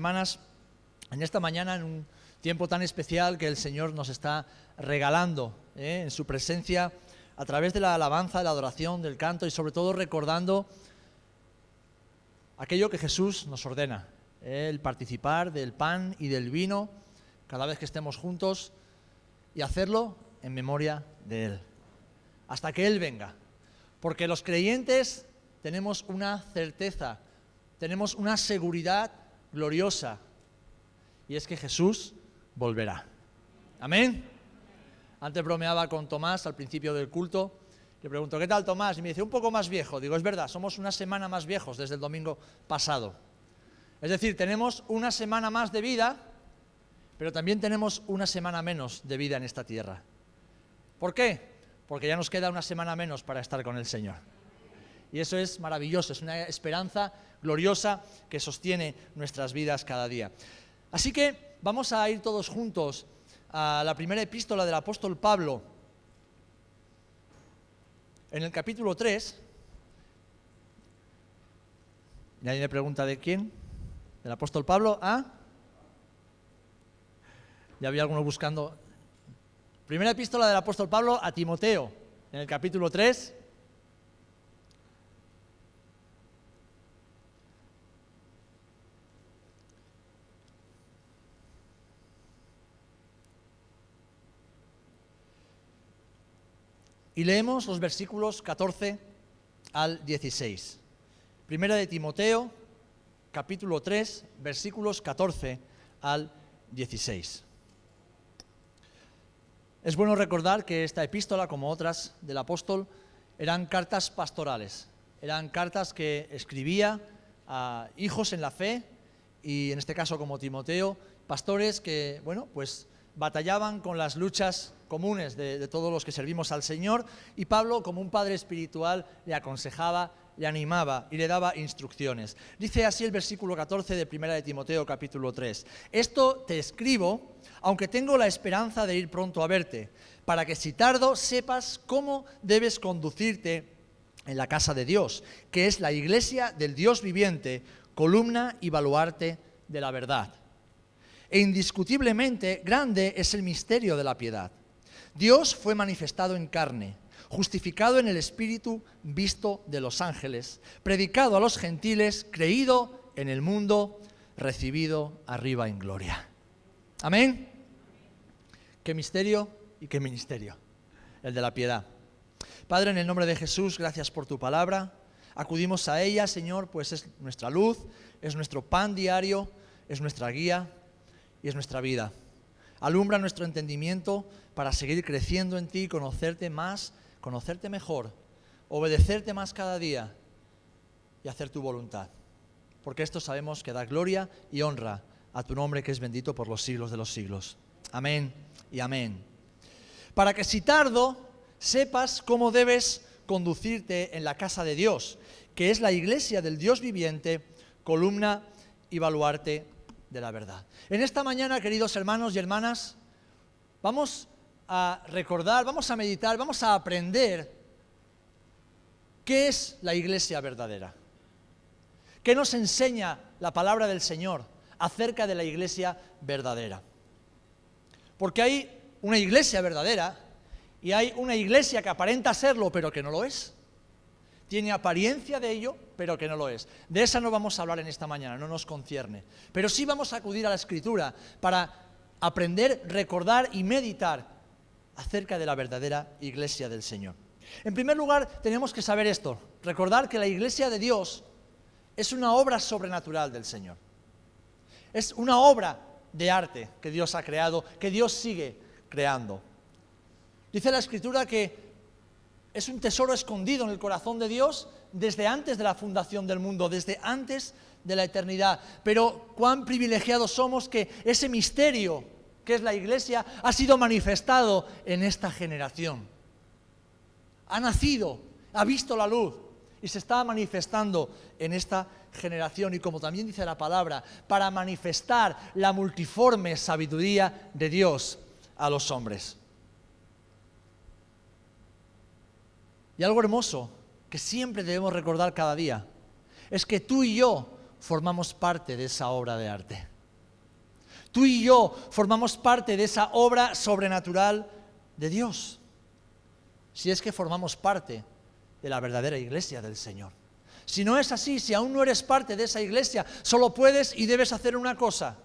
hermanas, en esta mañana, en un tiempo tan especial que el Señor nos está regalando, en su presencia, a través de la alabanza, de la adoración, del canto y sobre todo recordando aquello que Jesús nos ordena, el participar del pan y del vino cada vez que estemos juntos y hacerlo en memoria de Él, hasta que Él venga. Porque los creyentes tenemos una certeza, tenemos una seguridad gloriosa, y es que Jesús volverá. Amén. Antes bromeaba con Tomás al principio del culto. Le pregunto, ¿qué tal, Tomás? Y me dice, un poco más viejo. Digo, es verdad, somos una semana más viejos desde el domingo pasado. Es decir, tenemos una semana más de vida, pero también tenemos una semana menos de vida en esta tierra. ¿Por qué? Porque ya nos queda una semana menos para estar con el Señor. Y eso es maravilloso, es una esperanza gloriosa que sostiene nuestras vidas cada día. Así que vamos a ir todos juntos a la primera epístola del apóstol Pablo, en el capítulo 3. Nadie me pregunta de quién, del apóstol Pablo a... Ya había alguno buscando. Primera epístola del apóstol Pablo a Timoteo, en el capítulo 3. Y leemos los versículos 14 al 16. Primera de Timoteo, capítulo 3, versículos 14 al 16. Es bueno recordar que esta epístola, como otras del apóstol, eran cartas pastorales. Eran cartas que escribía a hijos en la fe, y en este caso como Timoteo, pastores que, bueno, pues batallaban con las luchas comunes de todos los que servimos al Señor, y Pablo, como un padre espiritual, le aconsejaba, le animaba y le daba instrucciones. Dice así el versículo 14 de Primera de Timoteo capítulo 3. Esto te escribo, aunque tengo la esperanza de ir pronto a verte, para que si tardo sepas cómo debes conducirte en la casa de Dios, que es la iglesia del Dios viviente, columna y baluarte de la verdad. E indiscutiblemente grande es el misterio de la piedad. Dios fue manifestado en carne, justificado en el Espíritu, visto de los ángeles, predicado a los gentiles, creído en el mundo, recibido arriba en gloria. Amén. Qué misterio y qué ministerio, el de la piedad. Padre, en el nombre de Jesús, gracias por tu palabra. Acudimos a ella, Señor, pues es nuestra luz, es nuestro pan diario, es nuestra guía y es nuestra vida. Alumbra nuestro entendimiento para seguir creciendo en ti, conocerte más, conocerte mejor, obedecerte más cada día y hacer tu voluntad. Porque esto sabemos que da gloria y honra a tu nombre, que es bendito por los siglos de los siglos. Amén y amén. Para que si tardo, sepas cómo debes conducirte en la casa de Dios, que es la iglesia del Dios viviente, columna y baluarte de la verdad. En esta mañana, queridos hermanos y hermanas, vamos a recordar, vamos a meditar, vamos a aprender qué es la iglesia verdadera. ¿Qué nos enseña la palabra del Señor acerca de la iglesia verdadera? Porque hay una iglesia verdadera y hay una iglesia que aparenta serlo, pero que no lo es. Tiene apariencia de ello, pero que no lo es. De esa no vamos a hablar en esta mañana, no nos concierne. Pero sí vamos a acudir a la Escritura para aprender, recordar y meditar acerca de la verdadera iglesia del Señor. En primer lugar, tenemos que saber esto, recordar que la iglesia de Dios es una obra sobrenatural del Señor. Es una obra de arte que Dios ha creado, que Dios sigue creando. Dice la Escritura que es un tesoro escondido en el corazón de Dios desde antes de la fundación del mundo, desde antes de la eternidad. Pero cuán privilegiados somos que ese misterio que es la iglesia ha sido manifestado en esta generación. Ha nacido, ha visto la luz y se está manifestando en esta generación. Y como también dice la palabra, para manifestar la multiforme sabiduría de Dios a los hombres. Y algo hermoso que siempre debemos recordar cada día es que tú y yo formamos parte de esa obra de arte. Tú y yo formamos parte de esa obra sobrenatural de Dios. Si es que formamos parte de la verdadera iglesia del Señor. Si no es así, si aún no eres parte de esa iglesia, solo puedes y debes hacer una cosa: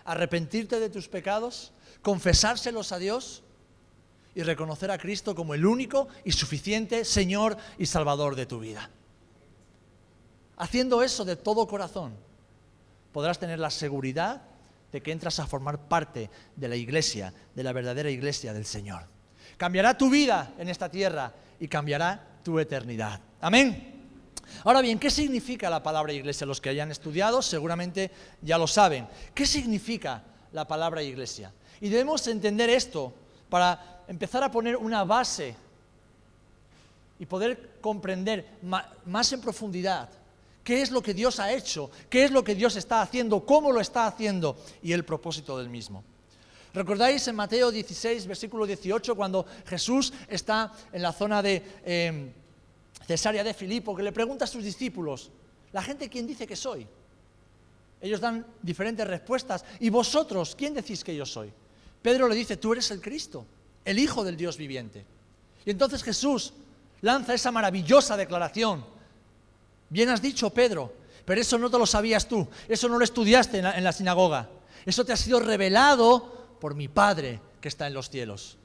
arrepentirte de tus pecados, confesárselos a Dios y reconocer a Cristo como el único y suficiente Señor y Salvador de tu vida. Haciendo eso de todo corazón, podrás tener la seguridad de que entras a formar parte de la iglesia, de la verdadera iglesia del Señor. Cambiará tu vida en esta tierra y cambiará tu eternidad. Amén. Ahora bien, ¿qué significa la palabra iglesia? Los que hayan estudiado seguramente ya lo saben. ¿Qué significa la palabra iglesia? Y debemos entender esto para empezar a poner una base y poder comprender más en profundidad qué es lo que Dios ha hecho, qué es lo que Dios está haciendo, cómo lo está haciendo y el propósito del mismo. ¿Recordáis en Mateo 16, versículo 18, cuando Jesús está en la zona de Cesarea de Filipo, que le pregunta a sus discípulos: ¿la gente quién dice que soy? Ellos dan diferentes respuestas. ¿Y vosotros quién decís que yo soy? Pedro le dice: tú eres el Cristo, el Hijo del Dios viviente. Y entonces Jesús lanza esa maravillosa declaración: bien has dicho, Pedro, pero eso no te lo sabías tú, eso no lo estudiaste en la sinagoga, eso te ha sido revelado por mi Padre que está en los cielos.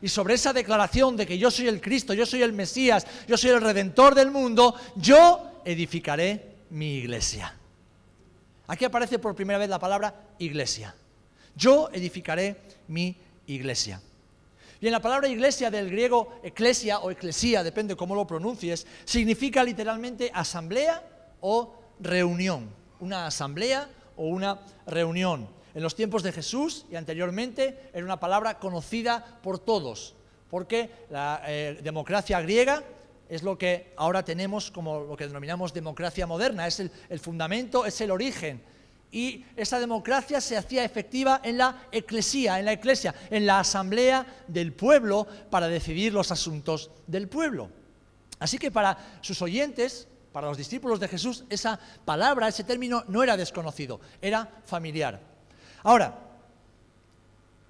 Y sobre esa declaración de que yo soy el Cristo, yo soy el Mesías, yo soy el Redentor del mundo, yo edificaré mi iglesia. Aquí aparece por primera vez la palabra iglesia. Yo edificaré mi iglesia. Bien, la palabra iglesia, del griego eclesia o eclesía, depende cómo lo pronuncies, significa literalmente asamblea o reunión. Una asamblea o una reunión. En los tiempos de Jesús y anteriormente era una palabra conocida por todos, porque la democracia griega es lo que ahora tenemos como lo que denominamos democracia moderna, es el fundamento, es el origen. Y esa democracia se hacía efectiva en la eclesía, en la asamblea del pueblo para decidir los asuntos del pueblo. Así que para sus oyentes, para los discípulos de Jesús, esa palabra, ese término no era desconocido, era familiar. Ahora,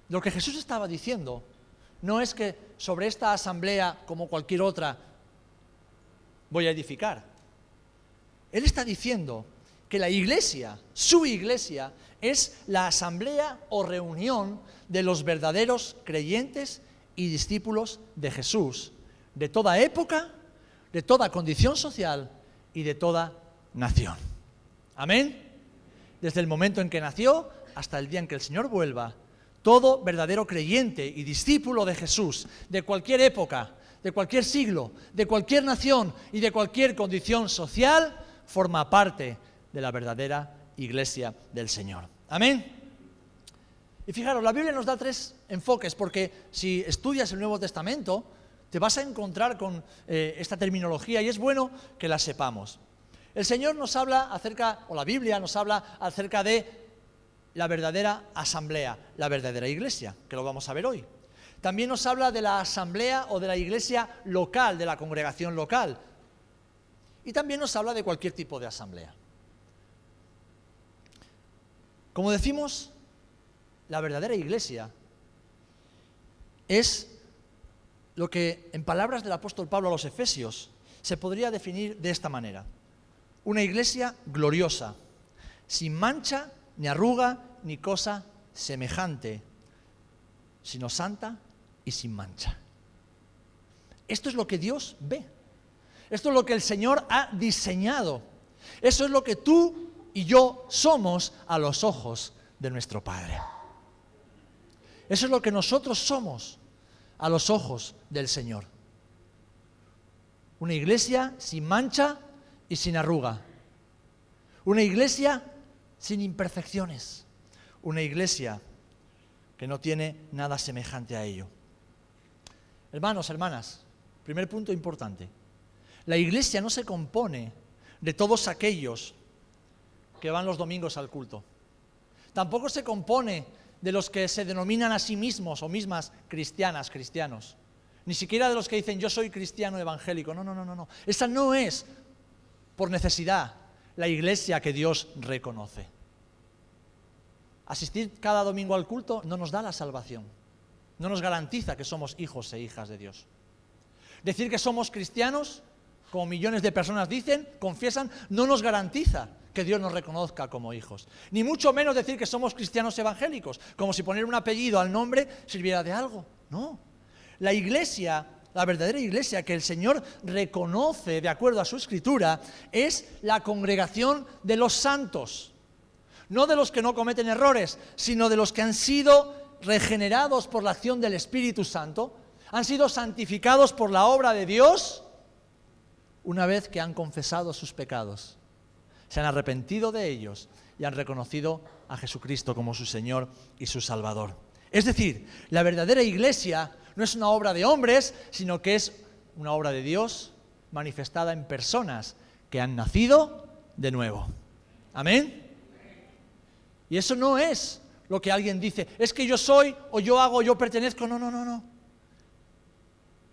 lo que Jesús estaba diciendo no es que sobre esta asamblea, como cualquier otra, voy a edificar. Él está diciendo que la iglesia, su iglesia, es la asamblea o reunión de los verdaderos creyentes y discípulos de Jesús, de toda época, de toda condición social y de toda nación. Amén. Desde el momento en que nació hasta el día en que el Señor vuelva, todo verdadero creyente y discípulo de Jesús, de cualquier época, de cualquier siglo, de cualquier nación y de cualquier condición social, forma parte de la verdadera iglesia del Señor. Amén. Y fijaros, la Biblia nos da tres enfoques, porque si estudias el Nuevo Testamento, te vas a encontrar con esta terminología y es bueno que la sepamos. El Señor nos habla acerca, o la Biblia nos habla acerca de la verdadera asamblea, la verdadera iglesia, que lo vamos a ver hoy. También nos habla de la asamblea o de la iglesia local, de la congregación local. Y también nos habla de cualquier tipo de asamblea. Como decimos, la verdadera iglesia es lo que, en palabras del apóstol Pablo a los Efesios, se podría definir de esta manera: una iglesia gloriosa, sin mancha, ni arruga, ni cosa semejante, sino santa y sin mancha. Esto es lo que Dios ve. Esto es lo que el Señor ha diseñado. Eso es lo que tú y yo somos a los ojos de nuestro Padre. Eso es lo que nosotros somos a los ojos del Señor. Una iglesia sin mancha y sin arruga. Una iglesia sin imperfecciones. Una iglesia que no tiene nada semejante a ello. Hermanos, hermanas, primer punto importante. La iglesia no se compone de todos aquellos que van los domingos al culto. Tampoco se compone de los que se denominan a sí mismos o mismas cristianas, cristianos. Ni siquiera de los que dicen yo soy cristiano evangélico. No. Esa no es, por necesidad, la iglesia que Dios reconoce. asistir cada domingo al culto no nos da la salvación. No nos garantiza que somos hijos e hijas de Dios. Decir que somos cristianos, como millones de personas dicen, confiesan, no nos garantiza que Dios nos reconozca como hijos. Ni mucho menos decir que somos cristianos evangélicos, como si poner un apellido al nombre sirviera de algo. No. La iglesia, la verdadera iglesia que el Señor reconoce de acuerdo a su Escritura, es la congregación de los santos. No de los que no cometen errores, sino de los que han sido regenerados por la acción del Espíritu Santo, han sido santificados por la obra de Dios una vez que han confesado sus pecados, se han arrepentido de ellos y han reconocido a Jesucristo como su Señor y su Salvador. Es decir, la verdadera iglesia no es una obra de hombres, sino que es una obra de Dios manifestada en personas que han nacido de nuevo. ¿Amén? Y eso no es lo que alguien dice, es que yo soy, o yo hago, o yo pertenezco. No.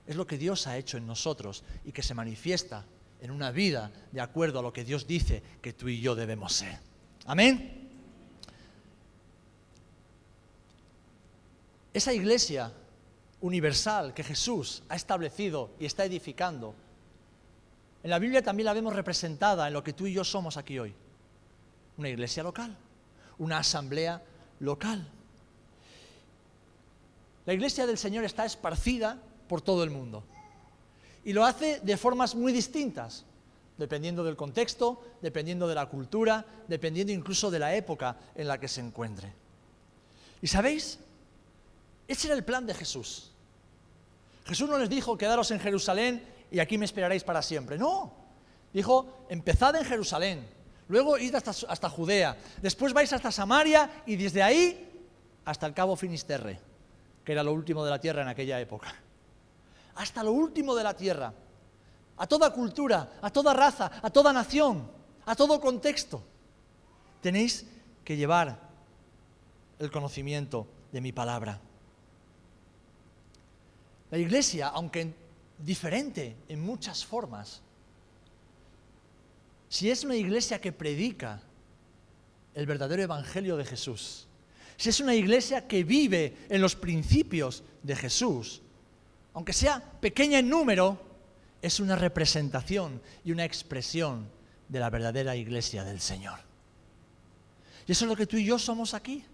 Es lo que Dios ha hecho en nosotros y que se manifiesta en una vida de acuerdo a lo que Dios dice que tú y yo debemos ser. Amén. Esa iglesia universal que Jesús ha establecido y está edificando, en la Biblia también la vemos representada en lo que tú y yo somos aquí hoy. Una iglesia local, una asamblea local. La iglesia del Señor está esparcida por todo el mundo y lo hace de formas muy distintas, dependiendo del contexto, dependiendo de la cultura, dependiendo incluso de la época en la que se encuentre. ¿Y sabéis? Ese era el plan de Jesús. Jesús no les dijo, quedaros en Jerusalén y aquí me esperaréis para siempre. No, dijo, empezad en Jerusalén, luego id hasta Judea, después vais hasta Samaria y desde ahí hasta el Cabo Finisterre, que era lo último de la tierra en aquella época. Hasta lo último de la tierra, a toda cultura, a toda raza, a toda nación, a todo contexto. Tenéis que llevar el conocimiento de mi palabra. La iglesia, aunque diferente en muchas formas, si es una iglesia que predica el verdadero evangelio de Jesús, si es una iglesia que vive en los principios de Jesús, aunque sea pequeña en número, es una representación y una expresión de la verdadera iglesia del Señor. Y eso es lo que tú y yo somos aquí.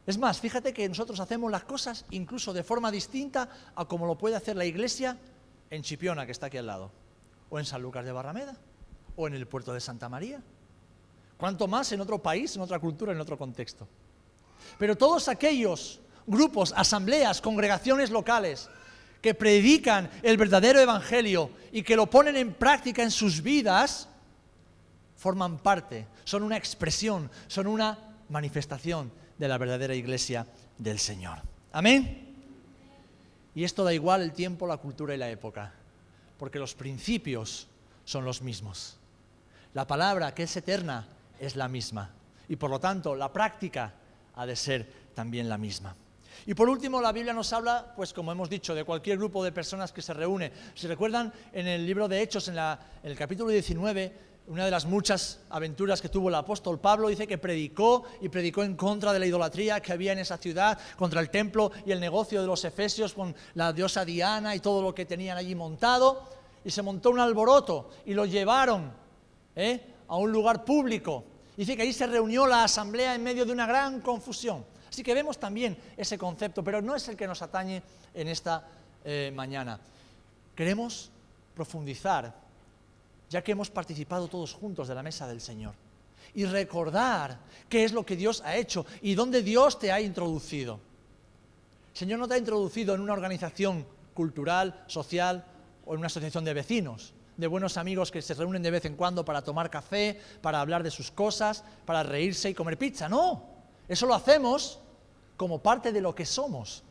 Es más, fíjate que nosotros hacemos las cosas incluso de forma distinta a como lo puede hacer la iglesia en Chipiona, que está aquí al lado, o en Sanlúcar de Barrameda, o en el puerto de Santa María. Cuanto más en otro país, en otra cultura, en otro contexto. Pero todos aquellos grupos, asambleas, congregaciones locales que predican el verdadero evangelio y que lo ponen en práctica en sus vidas, forman parte, son una expresión, son una manifestación de la verdadera iglesia del Señor. ¿Amén? Y esto da igual el tiempo, la cultura y la época, porque los principios son los mismos. La palabra, que es eterna, es la misma. Y por lo tanto, la práctica ha de ser también la misma. Y por último, la Biblia nos habla, pues como hemos dicho, de cualquier grupo de personas que se reúne. Si recuerdan, en el libro de Hechos, en el capítulo 19, una de las muchas aventuras que tuvo el apóstol Pablo, dice que predicó en contra de la idolatría que había en esa ciudad, contra el templo y el negocio de los efesios con la diosa Diana y todo lo que tenían allí montado, y se montó un alboroto y lo llevaron a un lugar público. Dice que ahí se reunió la asamblea en medio de una gran confusión. Así que vemos también ese concepto, pero no es el que nos atañe en esta mañana. Queremos profundizar, ya que hemos participado todos juntos de la mesa del Señor, y recordar qué es lo que Dios ha hecho y dónde Dios te ha introducido. El Señor no te ha introducido en una organización cultural, social o en una asociación de vecinos, de buenos amigos que se reúnen de vez en cuando para tomar café, para hablar de sus cosas, para reírse y comer pizza. No, eso lo hacemos como parte de lo que somos.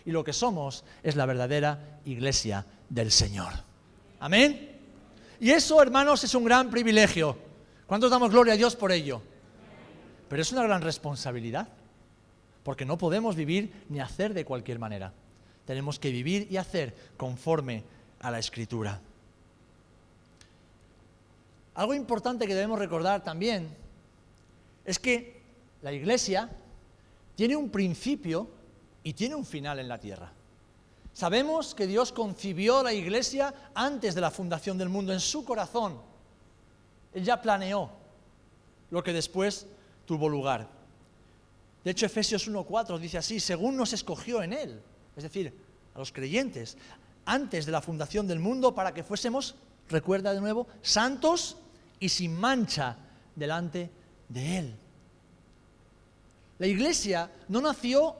Y lo que somos es la verdadera iglesia del Señor. ¿Amén? Y eso, hermanos, es un gran privilegio. ¿Cuántos damos gloria a Dios por ello? Pero es una gran responsabilidad, porque no podemos vivir ni hacer de cualquier manera. Tenemos que vivir y hacer conforme a la Escritura. Algo importante que debemos recordar también es que la iglesia tiene un principio y tiene un final en la tierra. Sabemos que Dios concibió la iglesia antes de la fundación del mundo, en su corazón. Él ya planeó lo que después tuvo lugar. De hecho, Efesios 1:4 dice así: según nos escogió en Él, es decir, a los creyentes, antes de la fundación del mundo, para que fuésemos, recuerda de nuevo, santos y sin mancha delante de Él. La iglesia no nació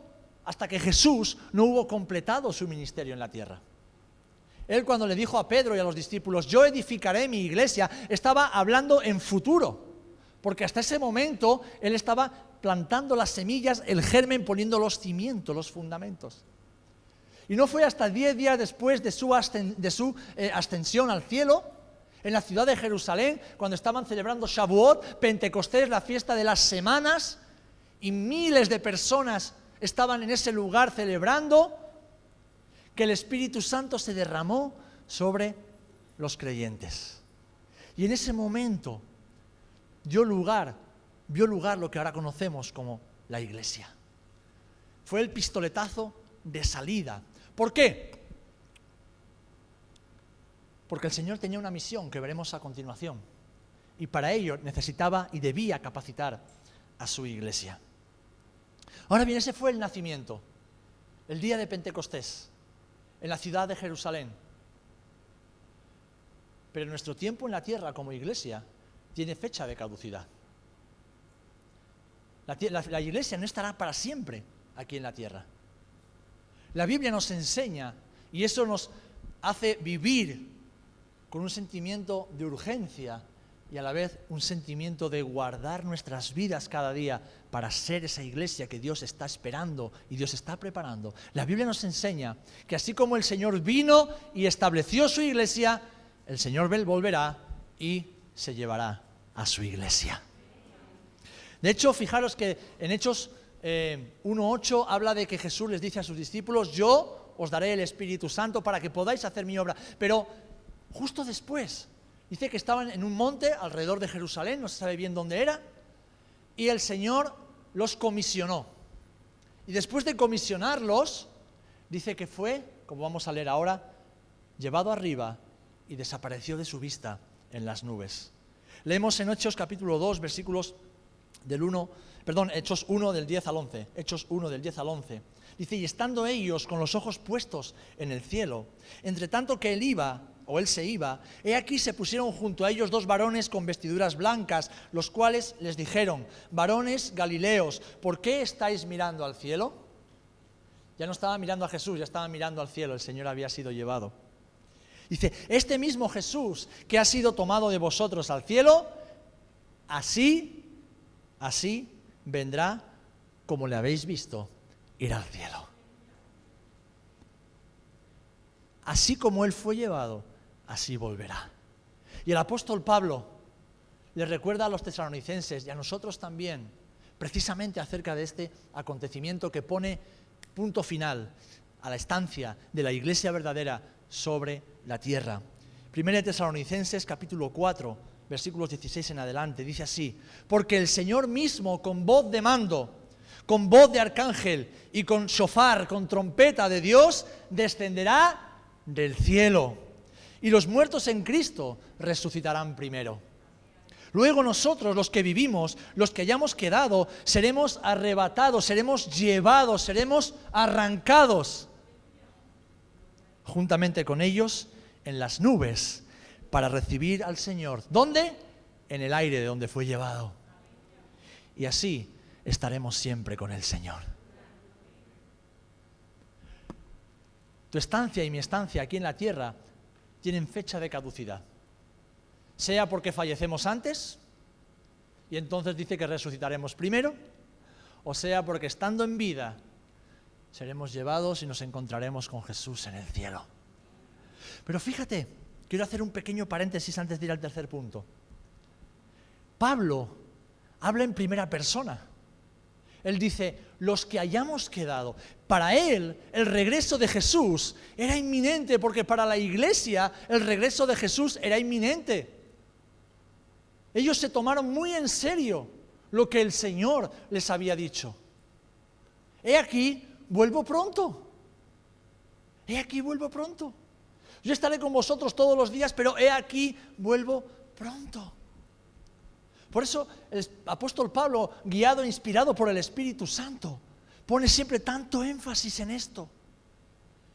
hasta que Jesús no hubo completado su ministerio en la tierra. Él, cuando le dijo a Pedro y a los discípulos: yo edificaré mi iglesia, estaba hablando en futuro, porque hasta ese momento Él estaba plantando las semillas, el germen, poniendo los cimientos, los fundamentos. Y no fue hasta 10 días después de su ascensión al cielo, en la ciudad de Jerusalén, cuando estaban celebrando Shavuot, Pentecostés, la fiesta de las semanas, y miles de personas estaban en ese lugar celebrando, que el Espíritu Santo se derramó sobre los creyentes. Y en ese momento vio lugar lo que ahora conocemos como la iglesia. Fue el pistoletazo de salida. ¿Por qué? Porque el Señor tenía una misión que veremos a continuación, y para ello necesitaba y debía capacitar a su iglesia. Ahora bien, ese fue el nacimiento, el día de Pentecostés, en la ciudad de Jerusalén. Pero nuestro tiempo en la tierra como iglesia tiene fecha de caducidad. La iglesia no estará para siempre aquí en la tierra. La Biblia nos enseña, y eso nos hace vivir con un sentimiento de urgencia y a la vez un sentimiento de guardar nuestras vidas cada día para ser esa iglesia que Dios está esperando y Dios está preparando. La Biblia nos enseña que así como el Señor vino y estableció su iglesia, el Señor volverá y se llevará a su iglesia. De hecho, fijaros que en Hechos 1:8 habla de que Jesús les dice a sus discípulos: yo os daré el Espíritu Santo para que podáis hacer mi obra. Pero justo después dice que estaban en un monte alrededor de Jerusalén, no se sabe bien dónde era, y el Señor los comisionó. Y después de comisionarlos, dice que fue, como vamos a leer ahora, llevado arriba y desapareció de su vista en las nubes. Leemos en Hechos capítulo 2, versículos Hechos 1 del 10 al 11. Hechos 1 del 10 al 11. Dice: y estando ellos con los ojos puestos en el cielo, entre tanto que él se iba, he aquí se pusieron junto a ellos 2 varones con vestiduras blancas, los cuales les dijeron: varones galileos, ¿por qué estáis mirando al cielo? Ya no estaban mirando a Jesús, ya estaban mirando al cielo, el Señor había sido llevado. Dice: este mismo Jesús que ha sido tomado de vosotros al cielo, así vendrá como le habéis visto ir al cielo. Así como Él fue llevado, así volverá. Y el apóstol Pablo le recuerda a los tesalonicenses y a nosotros también, precisamente acerca de este acontecimiento que pone punto final a la estancia de la iglesia verdadera sobre la tierra. 1 Tesalonicenses capítulo 4, versículos 16 en adelante, dice así: porque el Señor mismo, con voz de mando, con voz de arcángel y con shofar, con trompeta de Dios, descenderá del cielo, y los muertos en Cristo resucitarán primero. Luego nosotros, los que vivimos, los que hayamos quedado, seremos arrebatados, seremos llevados, seremos arrancados juntamente con ellos en las nubes para recibir al Señor. ¿Dónde? En el aire de donde fue llevado. Y así estaremos siempre con el Señor. Tu estancia y mi estancia aquí en la tierra tienen fecha de caducidad. Sea porque fallecemos antes, y entonces dice que resucitaremos primero, o sea porque estando en vida seremos llevados y nos encontraremos con Jesús en el cielo. Pero fíjate, quiero hacer un pequeño paréntesis antes de ir al tercer punto. Pablo habla en primera persona. Él dice: los que hayamos quedado. Para él, el regreso de Jesús era inminente, porque para la iglesia el regreso de Jesús era inminente. Ellos se tomaron muy en serio lo que el Señor les había dicho. He aquí, vuelvo pronto. He aquí, vuelvo pronto. Yo estaré con vosotros todos los días, pero he aquí, vuelvo pronto. Por eso el apóstol Pablo, guiado e inspirado por el Espíritu Santo, pone siempre tanto énfasis en esto.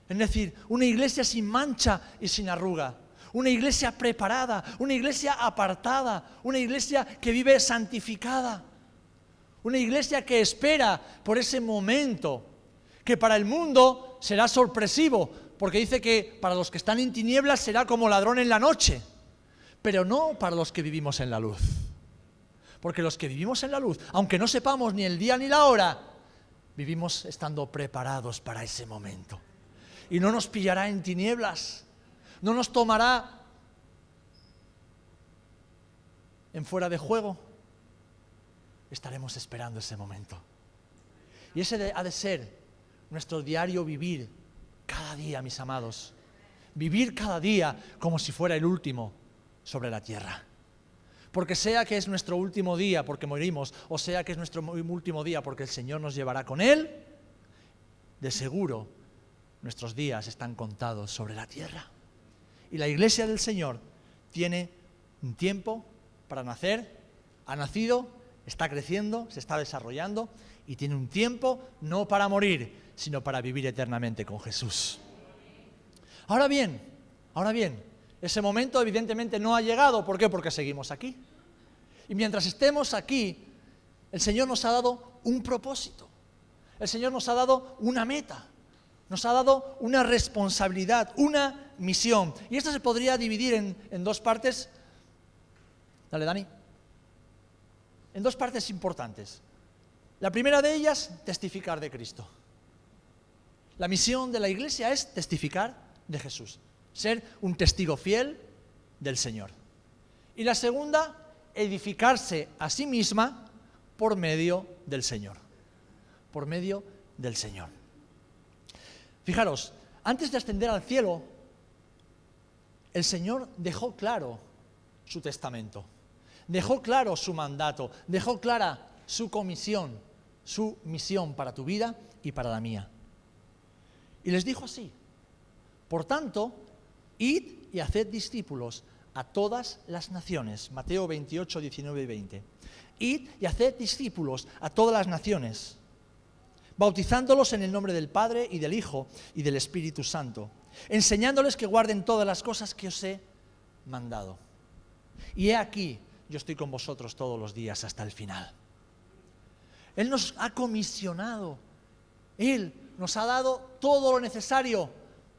Es decir, una iglesia sin mancha y sin arruga, una iglesia preparada, una iglesia apartada, una iglesia que vive santificada, una iglesia que espera por ese momento que para el mundo será sorpresivo, porque dice que para los que están en tinieblas será como ladrón en la noche, pero no para los que vivimos en la luz. Porque los que vivimos en la luz, aunque no sepamos ni el día ni la hora, vivimos estando preparados para ese momento. Y no nos pillará en tinieblas, no nos tomará en fuera de juego. Estaremos esperando ese momento. Y ese ha de ser nuestro diario vivir cada día, mis amados. Vivir cada día como si fuera el último sobre la tierra. Porque sea que es nuestro último día porque morimos, o sea que es nuestro último día porque el Señor nos llevará con Él, de seguro nuestros días están contados sobre la tierra. Y la iglesia del Señor tiene un tiempo para nacer, ha nacido, está creciendo, se está desarrollando y tiene un tiempo no para morir, sino para vivir eternamente con Jesús. Ahora bien, ese momento evidentemente no ha llegado. ¿Por qué? Porque seguimos aquí. Y mientras estemos aquí, el Señor nos ha dado un propósito. El Señor nos ha dado una meta. Nos ha dado una responsabilidad, una misión. Y esto se podría dividir en dos partes. Dale, Dani. En dos partes importantes. La primera de ellas, testificar de Cristo. La misión de la iglesia es testificar de Jesús. Ser un testigo fiel del Señor. Y la segunda, edificarse a sí misma por medio del Señor. Por medio del Señor. Fijaros, antes de ascender al cielo, el Señor dejó claro su testamento, dejó claro su mandato, dejó clara su comisión, su misión para tu vida y para la mía. Y les dijo así: por tanto, id y haced discípulos a todas las naciones. Mateo 28, 19 y 20. Id y haced discípulos a todas las naciones, bautizándolos en el nombre del Padre y del Hijo y del Espíritu Santo, enseñándoles que guarden todas las cosas que os he mandado. Y he aquí, yo estoy con vosotros todos los días hasta el final. Él nos ha comisionado, Él nos ha dado todo lo necesario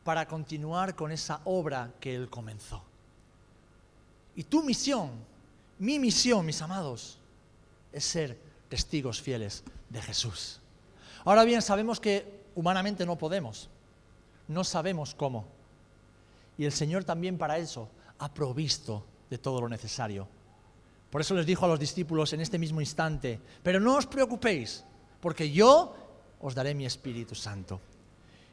para continuar con esa obra que Él comenzó. Y tu misión, mi misión, mis amados, es ser testigos fieles de Jesús. Ahora bien, sabemos que humanamente no podemos, no sabemos cómo. Y el Señor también para eso ha provisto de todo lo necesario. Por eso les dijo a los discípulos en este mismo instante: pero no os preocupéis, porque yo os daré mi Espíritu Santo.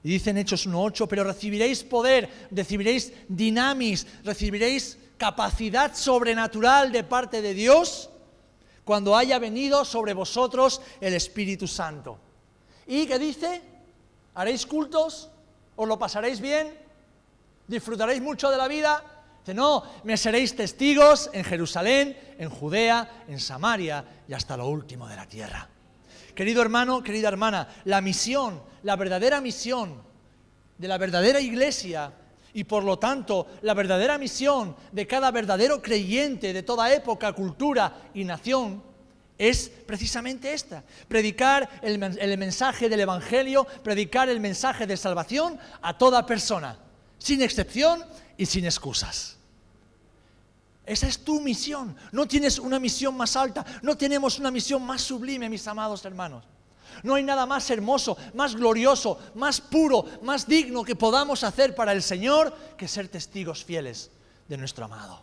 Y dice en Hechos 1:8: pero recibiréis poder, recibiréis dinamis, recibiréis capacidad sobrenatural de parte de Dios cuando haya venido sobre vosotros el Espíritu Santo. ¿Y qué dice? ¿Haréis cultos? ¿Os lo pasaréis bien? ¿Disfrutaréis mucho de la vida? Dice, no, me seréis testigos en Jerusalén, en Judea, en Samaria y hasta lo último de la tierra. Querido hermano, querida hermana, la misión, la verdadera misión de la verdadera iglesia y por lo tanto la verdadera misión de cada verdadero creyente de toda época, cultura y nación es precisamente esta: predicar el mensaje del Evangelio, predicar el mensaje de salvación a toda persona, sin excepción y sin excusas. Esa es tu misión. No tienes una misión más alta, no tenemos una misión más sublime, mis amados hermanos. No hay nada más hermoso, más glorioso, más puro, más digno que podamos hacer para el Señor que ser testigos fieles de nuestro amado.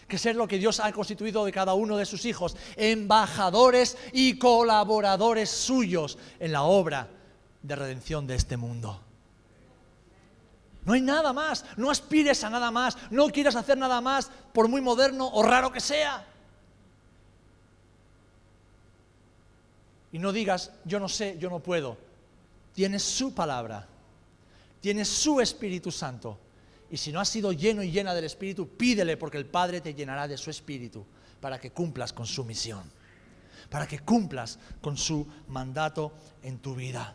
Que ser lo que Dios ha constituido de cada uno de sus hijos, embajadores y colaboradores suyos en la obra de redención de este mundo. No hay nada más, no aspires a nada más, no quieras hacer nada más, por muy moderno o raro que sea. Y no digas, yo no sé, yo no puedo. Tienes su palabra, tienes su Espíritu Santo. Y si no has sido lleno y llena del Espíritu, pídele, porque el Padre te llenará de su Espíritu para que cumplas con su misión, para que cumplas con su mandato en tu vida.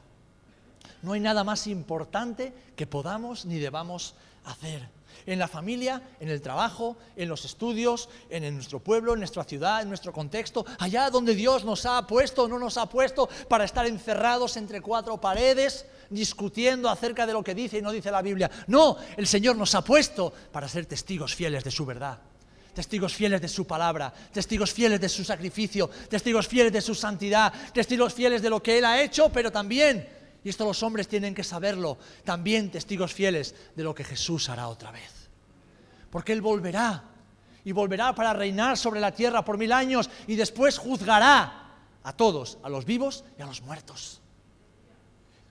No hay nada más importante que podamos ni debamos hacer. En la familia, en el trabajo, en los estudios, en nuestro pueblo, en nuestra ciudad, en nuestro contexto, allá donde Dios nos ha puesto o no nos ha puesto para estar encerrados entre cuatro paredes, discutiendo acerca de lo que dice y no dice la Biblia. No, el Señor nos ha puesto para ser testigos fieles de su verdad, testigos fieles de su palabra, testigos fieles de su sacrificio, testigos fieles de su santidad, testigos fieles de lo que Él ha hecho, pero también, y esto los hombres tienen que saberlo, también testigos fieles de lo que Jesús hará otra vez. Porque Él volverá, y volverá para reinar sobre la tierra por 1000 años, y después juzgará a todos, a los vivos y a los muertos.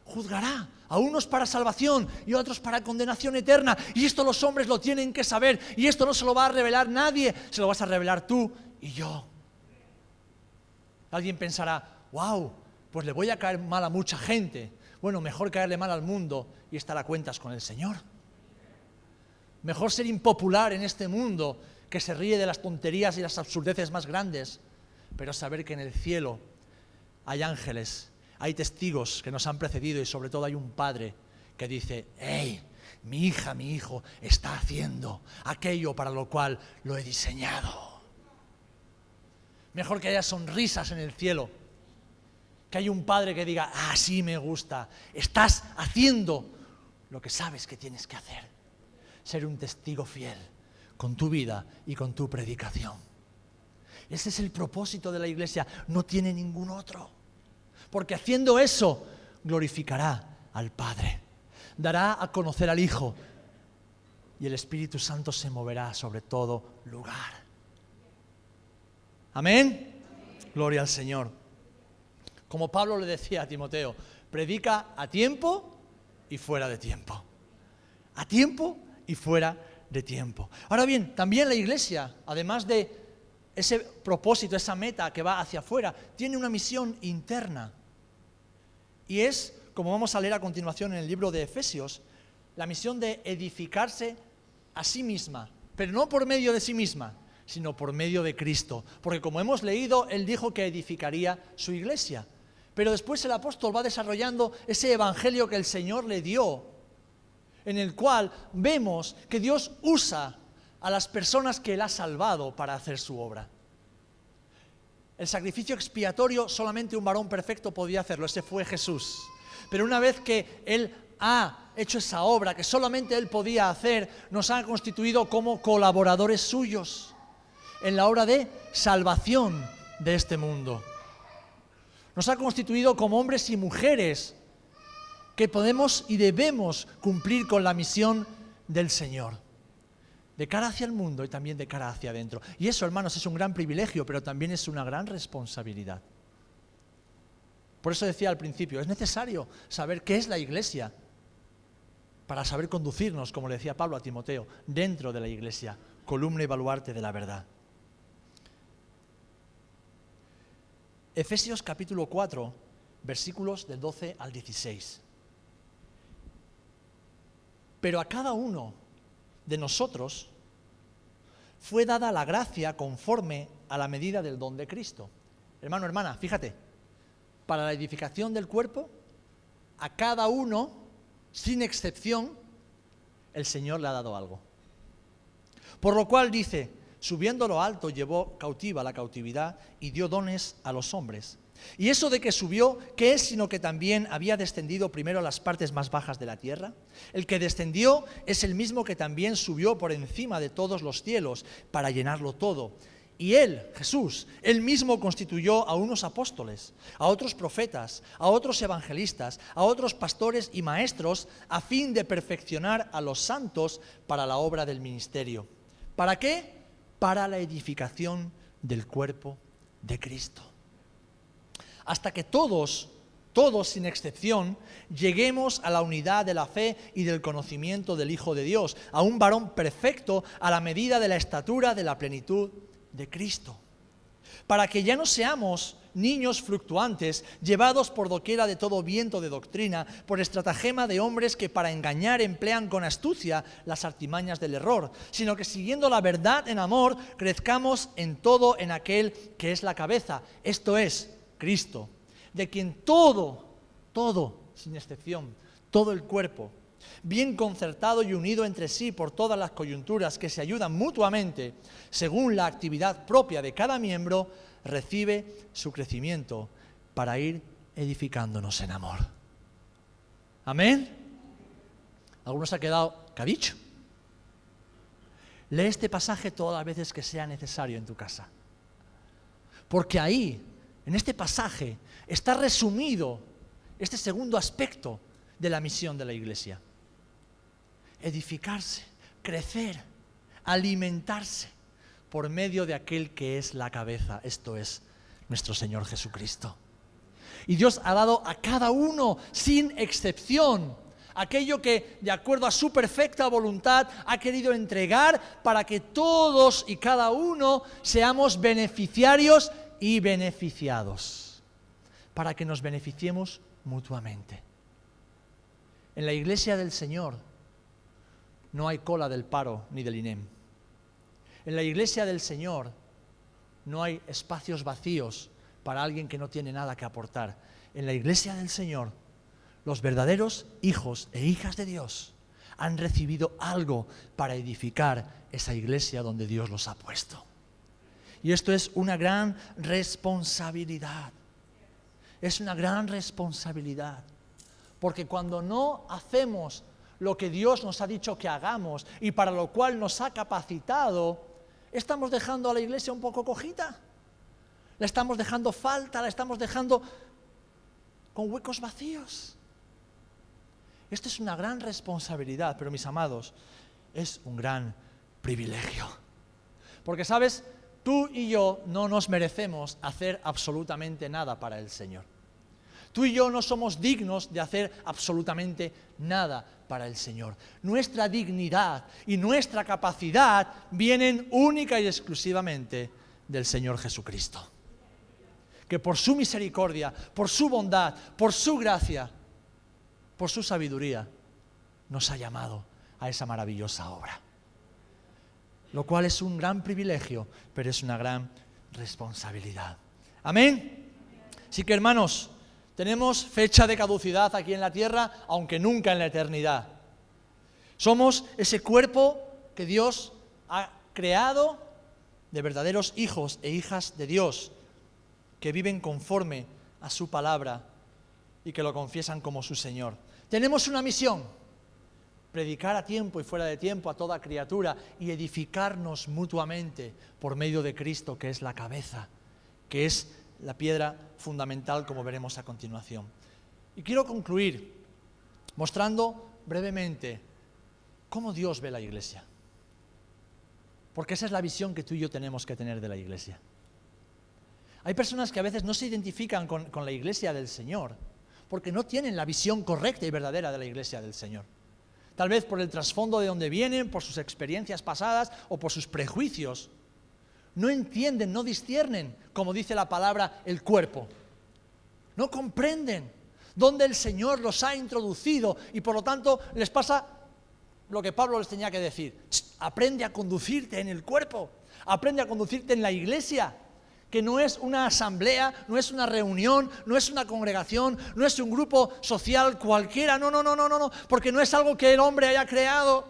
Juzgará a unos para salvación y a otros para condenación eterna. Y esto los hombres lo tienen que saber, y esto no se lo va a revelar nadie, se lo vas a revelar tú y yo. Alguien pensará, wow, pues le voy a caer mal a mucha gente. Bueno, mejor caerle mal al mundo y estar a cuentas con el Señor. Mejor ser impopular en este mundo que se ríe de las tonterías y las absurdeces más grandes, pero saber que en el cielo hay ángeles, hay testigos que nos han precedido y sobre todo hay un Padre que dice, hey, mi hija, mi hijo está haciendo aquello para lo cual lo he diseñado. Mejor que haya sonrisas en el cielo, que haya un Padre que diga, sí me gusta, estás haciendo lo que sabes que tienes que hacer. Ser un testigo fiel con tu vida y con tu predicación. Ese es el propósito de la Iglesia, no tiene ningún otro. Porque haciendo eso, glorificará al Padre, dará a conocer al Hijo, y el Espíritu Santo se moverá sobre todo lugar. ¿Amén? Gloria al Señor. Como Pablo le decía a Timoteo, predica a tiempo y fuera de tiempo. A tiempo y fuera de tiempo. Ahora bien, también la Iglesia, además de ese propósito, esa meta que va hacia afuera, tiene una misión interna. Y es, como vamos a leer a continuación en el libro de Efesios, la misión de edificarse a sí misma, pero no por medio de sí misma, sino por medio de Cristo. Porque como hemos leído, Él dijo que edificaría su Iglesia. Pero después el apóstol va desarrollando ese evangelio que el Señor le dio, en el cual vemos que Dios usa a las personas que Él ha salvado para hacer su obra. El sacrificio expiatorio solamente un varón perfecto podía hacerlo, ese fue Jesús. Pero una vez que Él ha hecho esa obra que solamente Él podía hacer, nos ha constituido como colaboradores suyos en la obra de salvación de este mundo. Nos ha constituido como hombres y mujeres que podemos y debemos cumplir con la misión del Señor, de cara hacia el mundo y también de cara hacia adentro. Y eso, hermanos, es un gran privilegio, pero también es una gran responsabilidad. Por eso decía al principio, es necesario saber qué es la Iglesia para saber conducirnos, como le decía Pablo a Timoteo, dentro de la Iglesia, columna y baluarte de la verdad. Efesios capítulo 4, versículos del 12 al 16. Pero a cada uno de nosotros fue dada la gracia conforme a la medida del don de Cristo. Hermano, hermana, fíjate, para la edificación del cuerpo, a cada uno, sin excepción, el Señor le ha dado algo. Por lo cual dice, subiendo a lo alto llevó cautiva la cautividad y dio dones a los hombres. Y eso de que subió, ¿qué es sino que también había descendido primero a las partes más bajas de la tierra? El que descendió es el mismo que también subió por encima de todos los cielos para llenarlo todo. Y Él, Jesús, Él mismo constituyó a unos apóstoles, a otros profetas, a otros evangelistas, a otros pastores y maestros, a fin de perfeccionar a los santos para la obra del ministerio. ¿Para qué? Para la edificación del cuerpo de Cristo. Hasta que todos sin excepción, lleguemos a la unidad de la fe y del conocimiento del Hijo de Dios, a un varón perfecto a la medida de la estatura de la plenitud de Cristo. Para que ya no seamos niños fluctuantes, llevados por doquiera de todo viento de doctrina, por estratagema de hombres que para engañar emplean con astucia las artimañas del error, sino que siguiendo la verdad en amor, crezcamos en todo en aquel que es la cabeza, esto es, Cristo, de quien todo, sin excepción, todo el cuerpo, bien concertado y unido entre sí por todas las coyunturas que se ayudan mutuamente, según la actividad propia de cada miembro, recibe su crecimiento para ir edificándonos en amor. ¿Amén? ¿Alguno se ha quedado cabicho? Lee este pasaje todas las veces que sea necesario en tu casa. Porque ahí, en este pasaje, está resumido este segundo aspecto de la misión de la iglesia. Edificarse, crecer, alimentarse por medio de aquel que es la cabeza, esto es nuestro Señor Jesucristo. Y Dios ha dado a cada uno, sin excepción, aquello que, de acuerdo a su perfecta voluntad, ha querido entregar para que todos y cada uno seamos beneficiarios y beneficiados, para que nos beneficiemos mutuamente. En la iglesia del Señor no hay cola del paro ni del INEM. En la iglesia del Señor no hay espacios vacíos para alguien que no tiene nada que aportar. En la iglesia del Señor, los verdaderos hijos e hijas de Dios han recibido algo para edificar esa iglesia donde Dios los ha puesto. Y esto es una gran responsabilidad. Es una gran responsabilidad. Porque cuando no hacemos lo que Dios nos ha dicho que hagamos y para lo cual nos ha capacitado, estamos dejando a la iglesia un poco cojita. La estamos dejando falta, la estamos dejando con huecos vacíos. Esto es una gran responsabilidad, pero mis amados, es un gran privilegio. Porque, ¿sabes? Tú y yo no nos merecemos hacer absolutamente nada para el Señor. Tú y yo no somos dignos de hacer absolutamente nada para el Señor. Nuestra dignidad y nuestra capacidad vienen única y exclusivamente del Señor Jesucristo. Que por su misericordia, por su bondad, por su gracia, por su sabiduría, nos ha llamado a esa maravillosa obra. Lo cual es un gran privilegio, pero es una gran responsabilidad. ¿Amén? Así que, hermanos, tenemos fecha de caducidad aquí en la tierra, aunque nunca en la eternidad. Somos ese cuerpo que Dios ha creado de verdaderos hijos e hijas de Dios, que viven conforme a su palabra y que lo confiesan como su Señor. Tenemos una misión: predicar a tiempo y fuera de tiempo a toda criatura y edificarnos mutuamente por medio de Cristo, que es la cabeza, que es la piedra fundamental, como veremos a continuación. Y quiero concluir mostrando brevemente cómo Dios ve la iglesia. Porque esa es la visión que tú y yo tenemos que tener de la iglesia. Hay personas que a veces no se identifican con la iglesia del Señor porque no tienen la visión correcta y verdadera de la iglesia del Señor. Tal vez por el trasfondo de donde vienen, por sus experiencias pasadas o por sus prejuicios. No entienden, no disciernen, como dice la palabra, el cuerpo. No comprenden dónde el Señor los ha introducido y por lo tanto les pasa lo que Pablo les tenía que decir. Aprende a conducirte en el cuerpo, aprende a conducirte en la iglesia, que no es una asamblea, no es una reunión, no es una congregación, no es un grupo social cualquiera, no, porque no es algo que el hombre haya creado,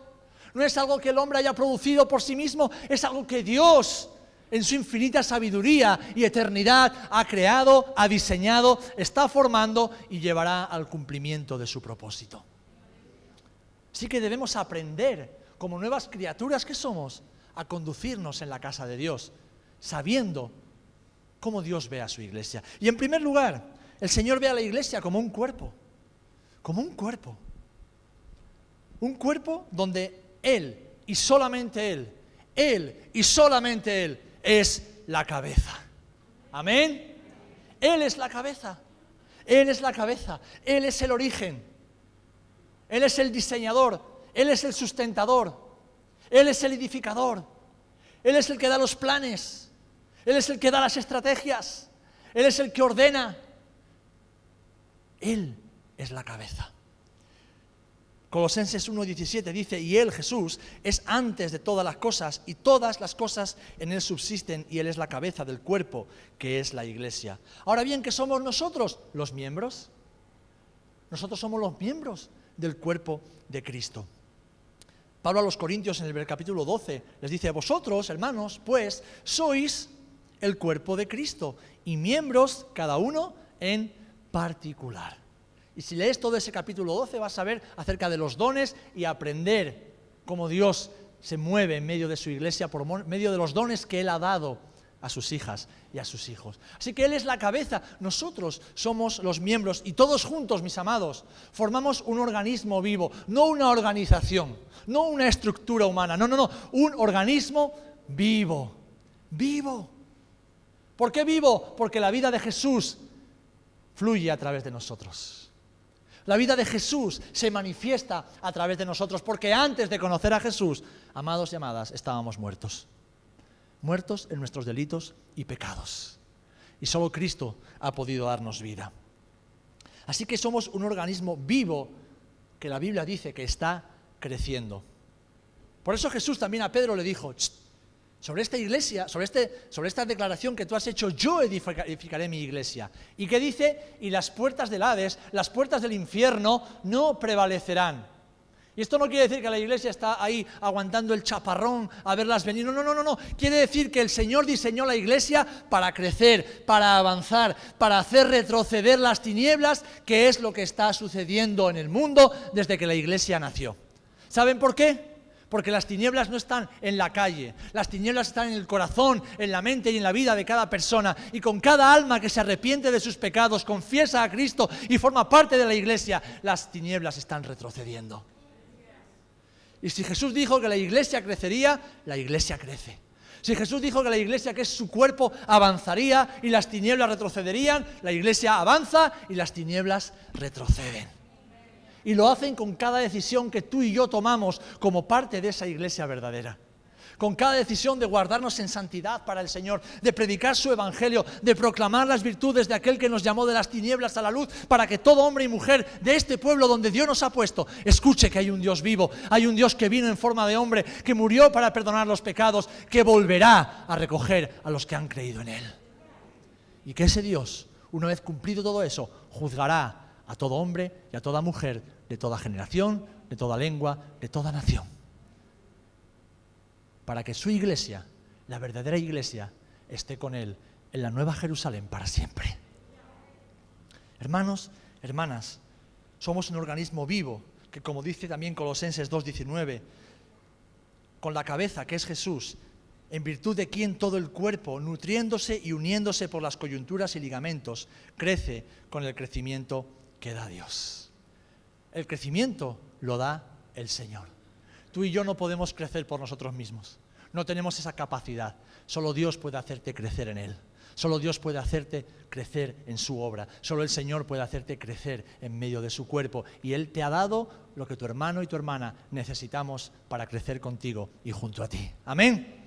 no es algo que el hombre haya producido por sí mismo, es algo que Dios, en su infinita sabiduría y eternidad, ha creado, ha diseñado, está formando y llevará al cumplimiento de su propósito. Así que debemos aprender, como nuevas criaturas que somos, a conducirnos en la casa de Dios, sabiendo cómo Dios ve a su iglesia. Y en primer lugar, el Señor ve a la iglesia como un cuerpo. Como un cuerpo. Un cuerpo donde Él y solamente Él y solamente Él es la cabeza. Amén. Él es la cabeza. Él es la cabeza. Él es el origen. Él es el diseñador. Él es el sustentador. Él es el edificador. Él es el que da los planes. Él es el que da las estrategias. Él es el que ordena. Él es la cabeza. Colosenses 1:17 dice, y Él, Jesús, es antes de todas las cosas, y todas las cosas en Él subsisten, y Él es la cabeza del cuerpo, que es la iglesia. Ahora bien, ¿qué somos nosotros? Los miembros. Nosotros somos los miembros del cuerpo de Cristo. Pablo a los Corintios en el capítulo 12 les dice, vosotros, hermanos, pues, sois el cuerpo de Cristo, y miembros cada uno en particular. Y si lees todo ese capítulo 12 vas a ver acerca de los dones y aprender cómo Dios se mueve en medio de su iglesia por medio de los dones que Él ha dado a sus hijas y a sus hijos. Así que Él es la cabeza, nosotros somos los miembros y todos juntos, mis amados, formamos un organismo vivo, no una organización, no una estructura humana, no, un organismo vivo, vivo. ¿Por qué vivo? Porque la vida de Jesús fluye a través de nosotros. La vida de Jesús se manifiesta a través de nosotros, porque antes de conocer a Jesús, amados y amadas, estábamos muertos. Muertos en nuestros delitos y pecados. Y solo Cristo ha podido darnos vida. Así que somos un organismo vivo que la Biblia dice que está creciendo. Por eso Jesús también a Pedro le dijo, sobre esta iglesia, sobre esta declaración que tú has hecho, yo edificaré mi iglesia. ¿Y qué dice? Y las puertas del Hades, las puertas del infierno no prevalecerán. Y esto no quiere decir que la iglesia está ahí aguantando el chaparrón a verlas venir. No. Quiere decir que el Señor diseñó la iglesia para crecer, para avanzar, para hacer retroceder las tinieblas, que es lo que está sucediendo en el mundo desde que la iglesia nació. ¿Saben por qué? Porque las tinieblas no están en la calle, las tinieblas están en el corazón, en la mente y en la vida de cada persona. Y con cada alma que se arrepiente de sus pecados, confiesa a Cristo y forma parte de la iglesia, las tinieblas están retrocediendo. Y si Jesús dijo que la iglesia crecería, la iglesia crece. Si Jesús dijo que la iglesia, que es su cuerpo, avanzaría y las tinieblas retrocederían, la iglesia avanza y las tinieblas retroceden. Y lo hacen con cada decisión que tú y yo tomamos como parte de esa iglesia verdadera. Con cada decisión de guardarnos en santidad para el Señor, de predicar su evangelio, de proclamar las virtudes de aquel que nos llamó de las tinieblas a la luz, para que todo hombre y mujer de este pueblo donde Dios nos ha puesto, escuche que hay un Dios vivo, hay un Dios que vino en forma de hombre, que murió para perdonar los pecados, que volverá a recoger a los que han creído en Él. Y que ese Dios, una vez cumplido todo eso, juzgará a todo hombre y a toda mujer de toda generación, de toda lengua, de toda nación. Para que su iglesia, la verdadera iglesia, esté con Él en la Nueva Jerusalén para siempre. Hermanos, hermanas, somos un organismo vivo que, como dice también Colosenses 2:19, con la cabeza que es Jesús, en virtud de quien todo el cuerpo, nutriéndose y uniéndose por las coyunturas y ligamentos, crece con el crecimiento que da Dios. El crecimiento lo da el Señor. Tú y yo no podemos crecer por nosotros mismos. No tenemos esa capacidad. Solo Dios puede hacerte crecer en Él. Solo Dios puede hacerte crecer en su obra. Solo el Señor puede hacerte crecer en medio de su cuerpo. Y Él te ha dado lo que tu hermano y tu hermana necesitamos para crecer contigo y junto a ti. Amén.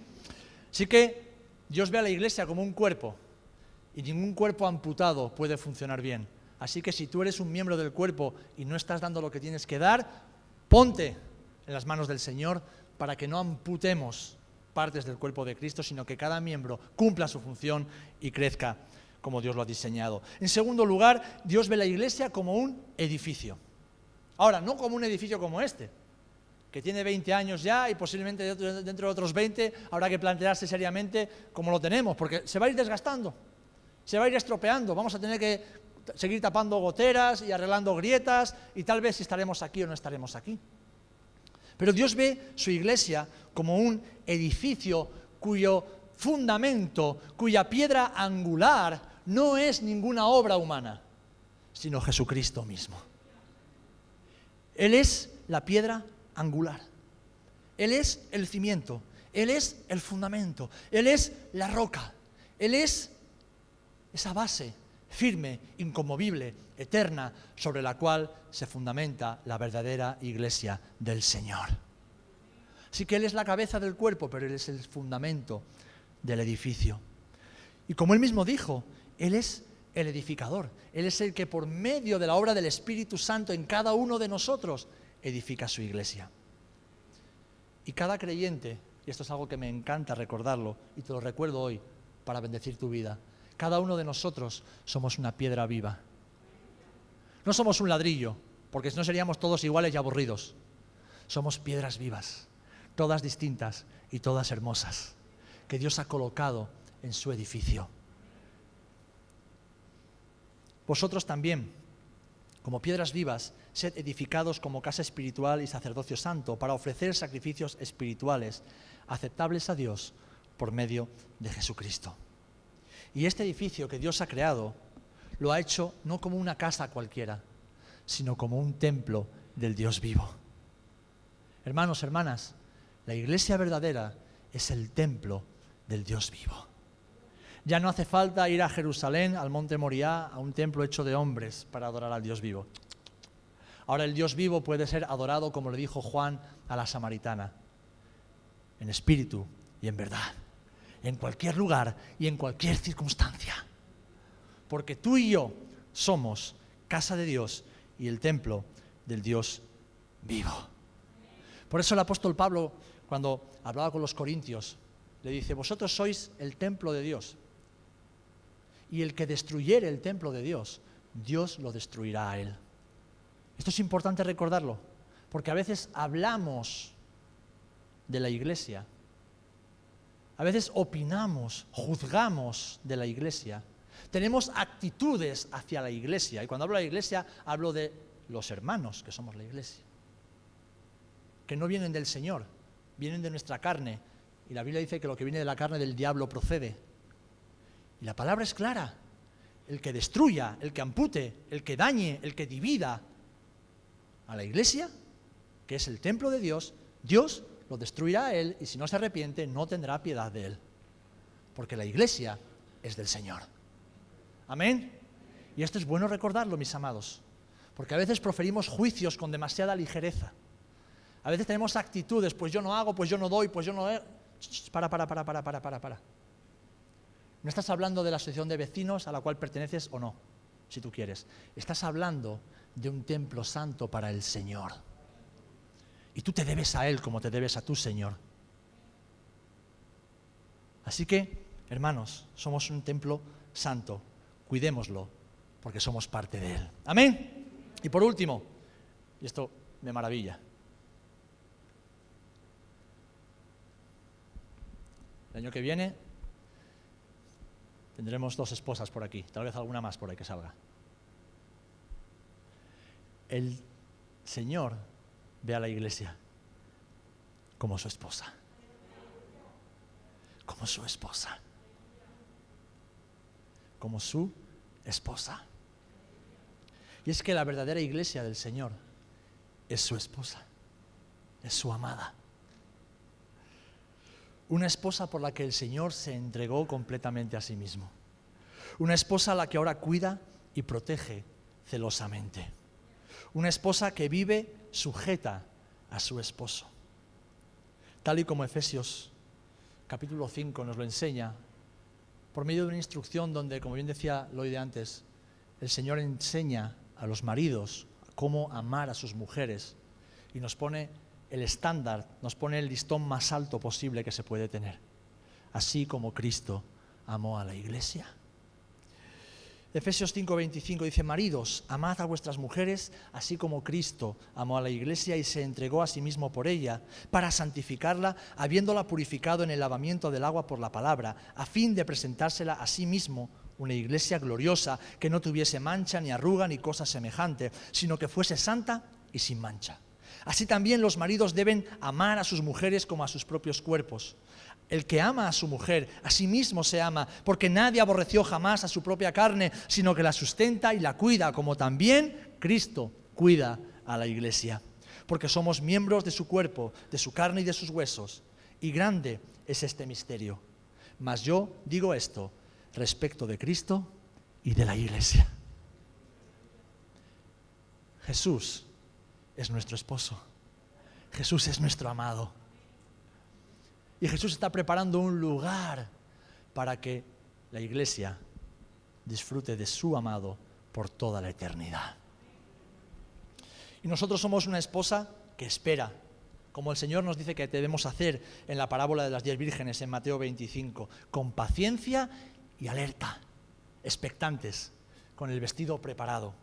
Así que Dios ve a la iglesia como un cuerpo. Y ningún cuerpo amputado puede funcionar bien. Así que si tú eres un miembro del cuerpo y no estás dando lo que tienes que dar, ponte en las manos del Señor para que no amputemos partes del cuerpo de Cristo, sino que cada miembro cumpla su función y crezca como Dios lo ha diseñado. En segundo lugar, Dios ve la iglesia como un edificio. Ahora, no como un edificio como este, que tiene 20 años ya y posiblemente dentro de otros 20 habrá que plantearse seriamente cómo lo tenemos, porque se va a ir desgastando, se va a ir estropeando, vamos a tener que seguir tapando goteras y arreglando grietas y tal vez estaremos aquí o no estaremos aquí. Pero Dios ve su iglesia como un edificio cuyo fundamento, cuya piedra angular no es ninguna obra humana, sino Jesucristo mismo. Él es la piedra angular. Él es el cimiento. Él es el fundamento. Él es la roca. Él es esa base firme, inconmovible, eterna, sobre la cual se fundamenta la verdadera iglesia del Señor. Así que Él es la cabeza del cuerpo, pero Él es el fundamento del edificio. Y como Él mismo dijo, Él es el edificador. Él es el que por medio de la obra del Espíritu Santo en cada uno de nosotros edifica su iglesia. Y cada creyente, y esto es algo que me encanta recordarlo, y te lo recuerdo hoy para bendecir tu vida, cada uno de nosotros somos una piedra viva. No somos un ladrillo, porque si no seríamos todos iguales y aburridos. Somos piedras vivas, todas distintas y todas hermosas, que Dios ha colocado en su edificio. Vosotros también, como piedras vivas, sed edificados como casa espiritual y sacerdocio santo, para ofrecer sacrificios espirituales aceptables a Dios por medio de Jesucristo. Y este edificio que Dios ha creado, lo ha hecho no como una casa cualquiera, sino como un templo del Dios vivo. Hermanos, hermanas, la iglesia verdadera es el templo del Dios vivo. Ya no hace falta ir a Jerusalén, al monte Moriah, a un templo hecho de hombres para adorar al Dios vivo. Ahora el Dios vivo puede ser adorado, como le dijo Juan a la samaritana, en espíritu y en verdad, en cualquier lugar y en cualquier circunstancia. Porque tú y yo somos casa de Dios y el templo del Dios vivo. Por eso el apóstol Pablo, cuando hablaba con los corintios, le dice: vosotros sois el templo de Dios. Y el que destruyere el templo de Dios, Dios lo destruirá a él. Esto es importante recordarlo, porque a veces hablamos de la iglesia, a veces opinamos, juzgamos de la iglesia, tenemos actitudes hacia la iglesia, y cuando hablo de la iglesia hablo de los hermanos que somos la iglesia, que no vienen del Señor, vienen de nuestra carne, y la Biblia dice que lo que viene de la carne del diablo procede. Y la palabra es clara: el que destruya, el que ampute, el que dañe, el que divida a la iglesia, que es el templo de Dios, Dios lo destruirá a él, y si no se arrepiente no tendrá piedad de él, porque la iglesia es del Señor. Amén. Y esto es bueno recordarlo, mis amados, porque a veces proferimos juicios con demasiada ligereza. A veces tenemos actitudes: pues yo no hago, pues yo no doy, pues yo no... Para. No estás hablando de la asociación de vecinos a la cual perteneces o no, si tú quieres. Estás hablando de un templo santo para el Señor. Y tú te debes a Él como te debes a tu Señor. Así que, hermanos, somos un templo santo. Cuidémoslo, porque somos parte de Él. Amén. Y por último, y esto me maravilla, el año que viene tendremos 2 esposas por aquí, tal vez alguna más por ahí que salga. El Señor ve a la iglesia como su esposa. Como su esposa. Como su esposa. Y es que la verdadera iglesia del Señor es su esposa, es su amada. Una esposa por la que el Señor se entregó completamente a sí mismo. Una esposa a la que ahora cuida y protege celosamente. Una esposa que vive sujeta a su esposo. Tal y como Efesios capítulo 5 nos lo enseña, por medio de una instrucción donde, como bien decía Lloyd antes, el Señor enseña a los maridos cómo amar a sus mujeres y nos pone el estándar, nos pone el listón más alto posible que se puede tener, así como Cristo amó a la iglesia. Efesios 5:25 dice: maridos, amad a vuestras mujeres, así como Cristo amó a la iglesia y se entregó a sí mismo por ella, para santificarla, habiéndola purificado en el lavamiento del agua por la palabra, a fin de presentársela a sí mismo una iglesia gloriosa, que no tuviese mancha, ni arruga, ni cosa semejante, sino que fuese santa y sin mancha. Así también los maridos deben amar a sus mujeres como a sus propios cuerpos. El que ama a su mujer, a sí mismo se ama, porque nadie aborreció jamás a su propia carne, sino que la sustenta y la cuida, como también Cristo cuida a la iglesia. Porque somos miembros de su cuerpo, de su carne y de sus huesos. Y grande es este misterio. Mas yo digo esto respecto de Cristo y de la iglesia. Jesús es nuestro esposo. Jesús es nuestro amado. Y Jesús está preparando un lugar para que la iglesia disfrute de su amado por toda la eternidad. Y nosotros somos una esposa que espera, como el Señor nos dice que debemos hacer en la parábola de las 10 vírgenes en Mateo 25, con paciencia y alerta, expectantes, con el vestido preparado.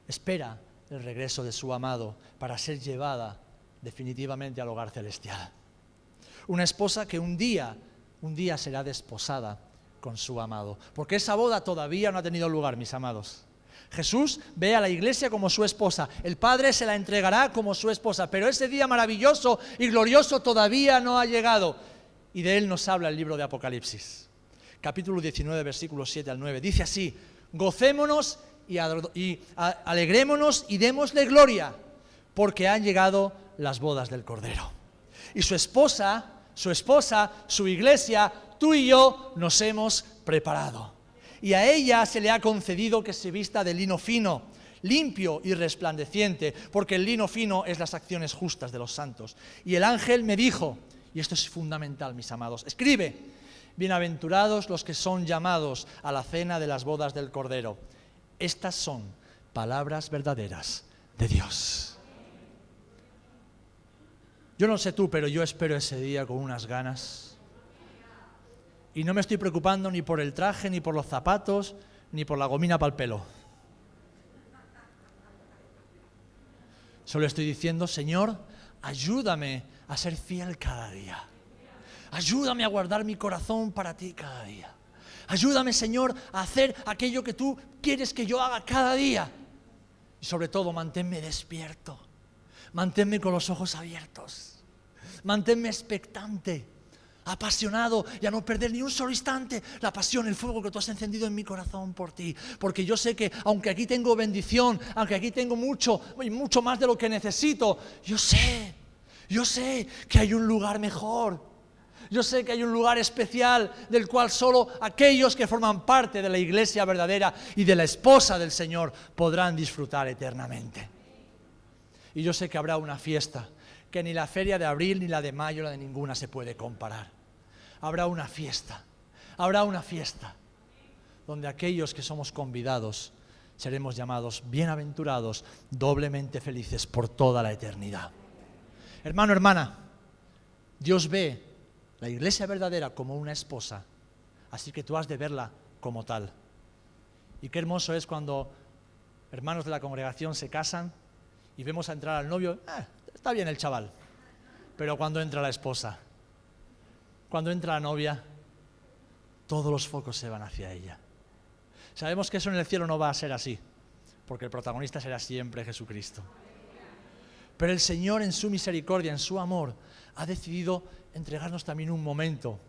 Espera el regreso de su amado para ser llevada definitivamente al hogar celestial. Una esposa que un día será desposada con su amado, porque esa boda todavía no ha tenido lugar, mis amados. Jesús ve a la iglesia como su esposa, el Padre se la entregará como su esposa, pero ese día maravilloso y glorioso todavía no ha llegado, y de él nos habla el libro de Apocalipsis, capítulo 19, versículos 7 al 9, dice así: gocémonos y alegrémonos y démosle gloria, porque han llegado las bodas del Cordero. Y su esposa, su iglesia, tú y yo nos hemos preparado. Y a ella se le ha concedido que se vista de lino fino, limpio y resplandeciente, porque el lino fino es las acciones justas de los santos. Y el ángel me dijo, y esto es fundamental, mis amados, escribe: bienaventurados los que son llamados a la cena de las bodas del Cordero. Estas son palabras verdaderas de Dios. Yo no sé tú, pero yo espero ese día con unas ganas. Y no me estoy preocupando ni por el traje, ni por los zapatos, ni por la gomina para el pelo. Solo estoy diciendo: Señor, ayúdame a ser fiel cada día. Ayúdame a guardar mi corazón para ti cada día. Ayúdame, Señor, a hacer aquello que tú quieres que yo haga cada día. Y sobre todo, manténme despierto. Manténme con los ojos abiertos. Manténme expectante, apasionado, y a no perder ni un solo instante la pasión, el fuego que tú has encendido en mi corazón por ti. Porque yo sé que aunque aquí tengo bendición, aunque aquí tengo mucho y mucho más de lo que necesito, yo sé que hay un lugar mejor. Yo sé que hay un lugar especial del cual solo aquellos que forman parte de la iglesia verdadera y de la esposa del Señor podrán disfrutar eternamente. Y yo sé que habrá una fiesta que ni la feria de abril, ni la de mayo, la de ninguna se puede comparar. Habrá una fiesta donde aquellos que somos convidados seremos llamados bienaventurados, doblemente felices por toda la eternidad. Hermano, hermana, Dios ve la iglesia verdadera como una esposa, así que tú has de verla como tal. Y qué hermoso es cuando hermanos de la congregación se casan y vemos a entrar al novio. Está bien el chaval, pero cuando entra la esposa, cuando entra la novia, todos los focos se van hacia ella. Sabemos que eso en el cielo no va a ser así, porque el protagonista será siempre Jesucristo. Pero el Señor, en su misericordia, en su amor, ha decidido entregarnos también un momento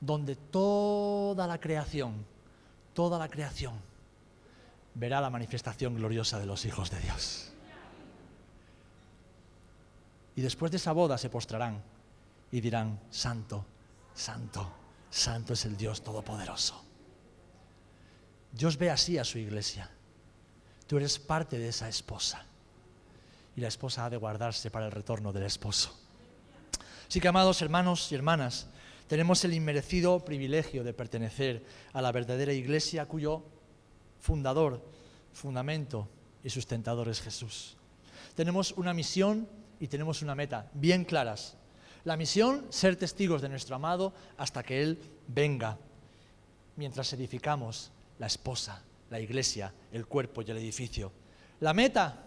donde toda la creación verá la manifestación gloriosa de los hijos de Dios. Y después de esa boda se postrarán y dirán: Santo, Santo, Santo es el Dios Todopoderoso. Dios ve así a su iglesia. Tú eres parte de esa esposa. Y la esposa ha de guardarse para el retorno del esposo. Así que, amados hermanos y hermanas, tenemos el inmerecido privilegio de pertenecer a la verdadera iglesia cuyo fundador, fundamento y sustentador es Jesús. Tenemos una misión y tenemos una meta bien claras. La misión: ser testigos de nuestro amado hasta que Él venga, mientras edificamos la esposa, la iglesia, el cuerpo y el edificio. La meta: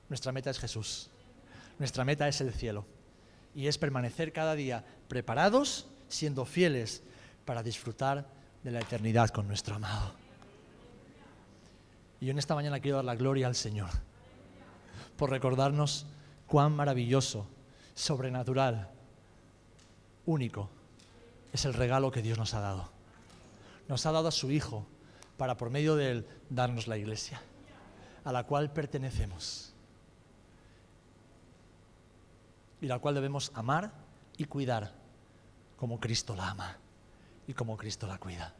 nuestra meta es Jesús. Nuestra meta es el cielo. Y es permanecer cada día preparados, siendo fieles para disfrutar de la eternidad con nuestro amado. Y yo en esta mañana quiero dar la gloria al Señor por recordarnos cuán maravilloso, sobrenatural, único es el regalo que Dios nos ha dado. Nos ha dado a su Hijo para, por medio de Él, darnos la iglesia, a la cual pertenecemos y la cual debemos amar y cuidar como Cristo la ama y como Cristo la cuida.